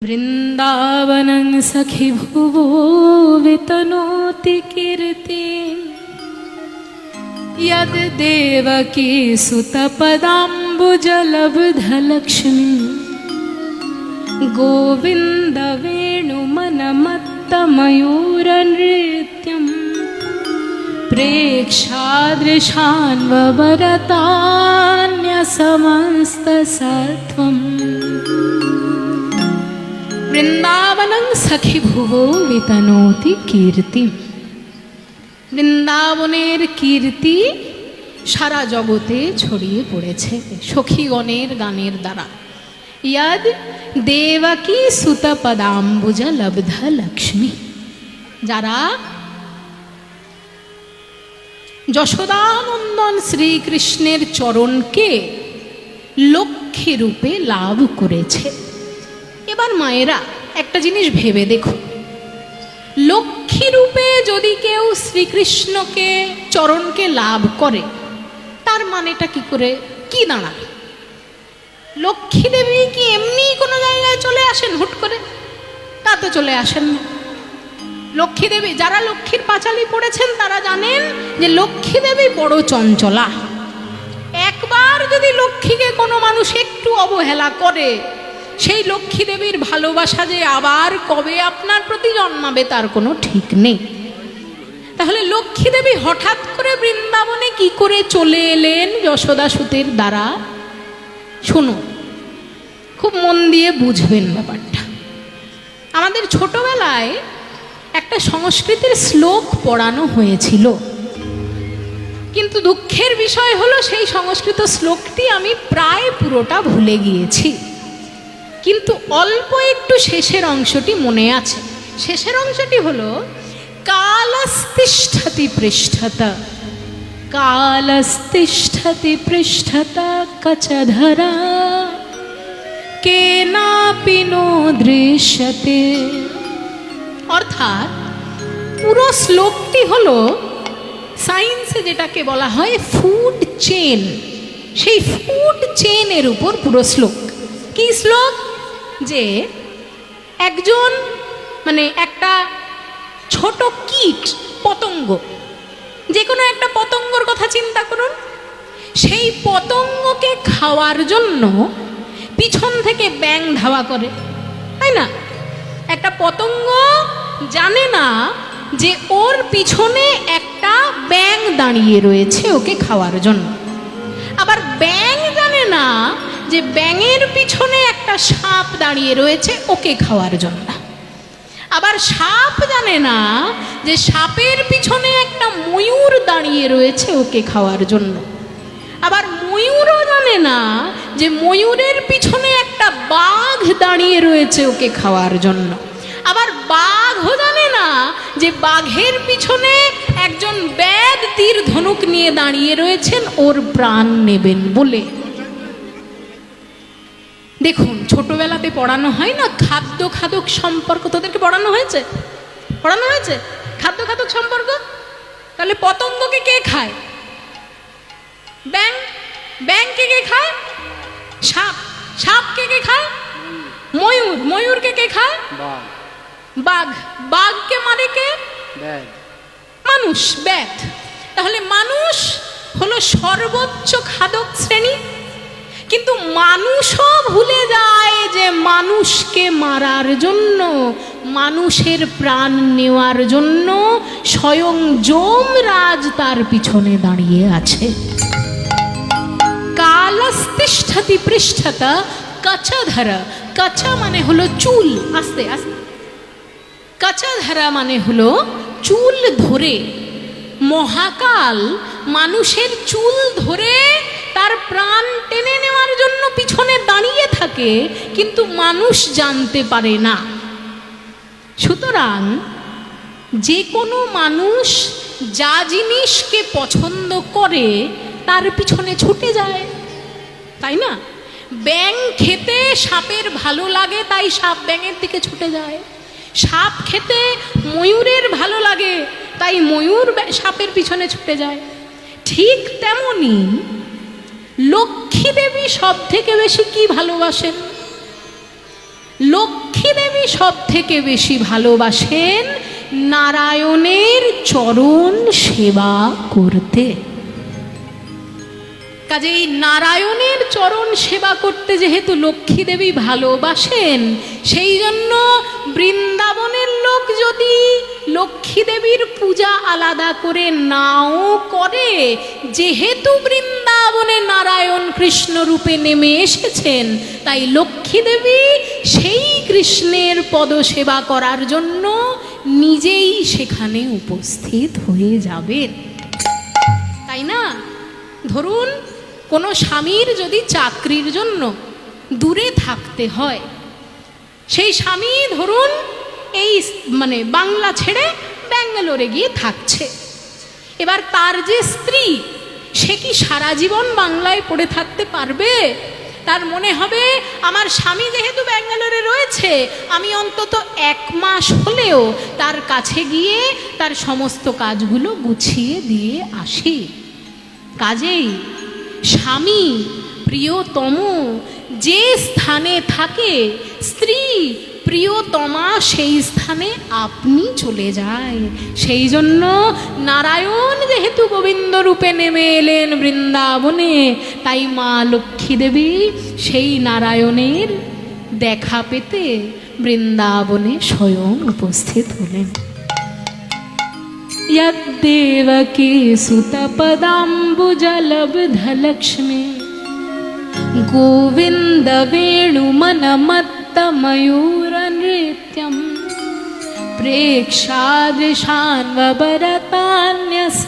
वृन्दावनं सखि भुवो वितनोति कीर्तिं यद् देवकी सुतपदाम्बुजलब्धलक्ष्मी गोविन्दवेणुमनमत्तमयूरनृत्यं प्रेक्षादृशान्ववरतान्यसमस्तसत्त्वम् वृंदावनं सखी भुवो वितनोति कीर्ति। বৃন্দাবনের কীর্তি সারা জগতে ছড়িয়ে পড়েছে সখীগণের গানের দ্বারা। ইয়াদ দেবকী সুতপদাম্বুজ লব্ধ লক্ষ্মী, যারা যশোদানন্দন শ্রীকৃষ্ণের চরণকে লক্ষ্মী রূপে লাভ করেছে। এবার মায়েরা একটা জিনিস ভেবে দেখো, লক্ষ্মী রূপে যদি কেউ শ্রীকৃষ্ণকে চরণকে লাভ করে তার মানেটা কি করে কি দাঁড়াবে? লক্ষ্মী দেবী কি এমনি কোনো জায়গায় চলে আসেন হুট করে? তা তো চলে আসেন না। লক্ষ্মী দেবী, যারা লক্ষ্মীর পাঁচালী পড়েছেন তারা জানেন যে লক্ষ্মী দেবী বড় চঞ্চলা। একবার যদি লক্ষ্মীকে কোনো মানুষ একটু অবহেলা করে, সেই লক্ষ্মী দেবীর ভালোবাসা যে আবার কবে আপনার প্রতি জন্মাবে তার কোনো ঠিক নেই। তাহলে লক্ষ্মী দেবী হঠাৎ করে বৃন্দাবনে কি করে চলে এলেন যশোদা সুতের দ্বারা? শুনুন, খুব মন দিয়ে বুঝবেন ব্যাপারটা। আমাদের ছোটবেলায় একটা সংস্কৃতের শ্লোক পড়ানো হয়েছিল, কিন্তু দুঃখের বিষয় হলো সেই সংস্কৃত শ্লোকটি আমি প্রায় পুরোটা ভুলে গিয়েছি, কিন্তু অল্প একটু শেষের অংশটি মনে আছে। শেষের অংশটি হলো কালস্তিষ্ঠতি পৃষ্ঠতা, কালস্তিষ্ঠতি পৃষ্ঠতা কচধরা কেনাপি নো দৃশ্যতে। অর্থাৎ পুরো শ্লোকটি হলো সায়েন্সে যেটাকে বলা হয় ফুড চেন, সেই ফুড চেনের উপর পুরো শ্লোক। কি শ্লোক? যে একজন একটা ছোট কীট, পতঙ্গ, যে কোনো একটা পতঙ্গর কথা চিন্তা করুন। সেই পতঙ্গকে খাওয়ার জন্য পিছন থেকে ব্যাঙ ধাওয়া করে, তাই না? একটা পতঙ্গ জানে না যে ওর পিছনে একটা ব্যাঙ দাঁড়িয়ে রয়েছে ওকে খাওয়ার জন্য। আবার ব্যাঙ জানে না যে ব্যাঙের পিছনে একটা সাপ দাঁড়িয়ে রয়েছে ওকে খাওয়ার জন্য। আবার সাপ জানে না যে সাপের পিছনে একটা ময়ূর দাঁড়িয়ে রয়েছে ওকে খাওয়ার জন্য। আবার ময়ূরও জানে না যে ময়ূরের পিছনে একটা বাঘ দাঁড়িয়ে রয়েছে ওকে খাওয়ার জন্য। আবার বাঘও জানে না যে বাঘের পিছনে একজন ব্যাধ তীর ধনুক নিয়ে দাঁড়িয়ে রয়েছেন ওর প্রাণ নেবেন বলে। দেখুন, ছোটবেলাতে পড়ানো হয় না খাদ্য খাদক সম্পর্ক? তোদেরকে পড়ানো হয়েছে? পড়ানো হয়েছে খাদ্য খাদক সম্পর্ক? তাহলে পতঙ্গকে কে খায়? ব্যাঙ। ব্যাঙকে কে খায়? সাপ। সাপকে কে খায়? ময়ূর। ময়ূরকে কে খায়? বাঘ। বাঘকে মারে কে? মানুষ, ব্যাধ। তাহলে মানুষ হলো সর্বোচ্চ খাদক শ্রেণী, কিন্তু মানুষও ভুলে যায় যে মানুষকে মারার জন্য, মানুষের প্রাণ নেওয়ার জন্য স্বয়ং যমরাজ তার পিছনে দাঁড়িয়ে আছে। কালস্তিষ্ঠতি পৃষ্ঠতা কচধরা। কচা মানে হলো চুল, আস্তে আস্তে। কচধরা মানে হলো চুল ধরে। মহাকাল মানুষের চুল ধরে তার প্রাণ টেনে নেওয়ার জন্য পিছনে দাঁড়িয়ে থাকে, কিন্তু মানুষ জানতে পারে না। সুতরাং যে কোনো মানুষ যা জিনিসকে পছন্দ করে তার পিছনে ছুটে যায়, তাই না? ব্যাঙ খেতে সাপের ভালো লাগে তাই সাপ ব্যাঙের দিকে ছুটে যায়। সাপ খেতে ময়ূরের ভালো লাগে তাই ময়ূর সাপের পিছনে ছুটে যায়। ঠিক তেমনি লক্ষ্মী দেবী সব থেকে বেশি কি ভালোবাসেন? লক্ষ্মী লক্ষ্মী দেবী সব থেকে বেশি ভালোবাসেন নারায়ণের চরণ সেবা করতে। কাজেই নারায়ণের চরণ সেবা করতে যেহেতু লক্ষ্মী দেবী ভালোবাসেন, সেই জন্য বৃন্দাবনের লোক যদি লক্ষ্মী দেবীর পূজা আলাদা করে নাও করে, যেহেতু বৃন্দাবনে নারায়ণ কৃষ্ণ রূপে নেমে এসেছেন, তাই লক্ষ্মী দেবী সেই কৃষ্ণের পদসেবা করার জন্য নিজেই সেখানে উপস্থিত হয়ে যাবেন, তাই না? ধরুন কোনো স্বামীর যদি চাকরির জন্য দূরে থাকতে হয়, সেই স্বামী ধরুন এই বাংলা ছেড়ে ব্যাঙ্গালোরে গিয়ে থাকছে। এবার তার যে স্ত্রী, সে কি সারা জীবন বাংলায় পড়ে থাকতে পারবে? তার মনে হবে আমার স্বামী যেহেতু ব্যাঙ্গালোরে রয়েছে, আমি অন্তত 1 মাস হলেও তার কাছে গিয়ে তার সমস্ত কাজগুলো গুছিয়ে দিয়ে আসি। কাজেই স্বামী প্রিয়তম যে স্থানে থাকে, স্ত্রী প্রিয়তমা সেই স্থানে আপনি চলে যায়। সেই জন্য নারায়ণ যেহেতু গোবিন্দ রূপে নেমে এলেন বৃন্দাবনে, তাই মা লক্ষ্মী দেবী সেই নারায়ণের দেখা পেতে বৃন্দাবনে স্বয়ং উপস্থিত হলেন। यद्देवकी सुतपदाम्बुजलब्धलक्ष्मी गोविन्दवेणुमनमत्तमयूरनृत्यं प्रेक्षादृशान्वरतान्यस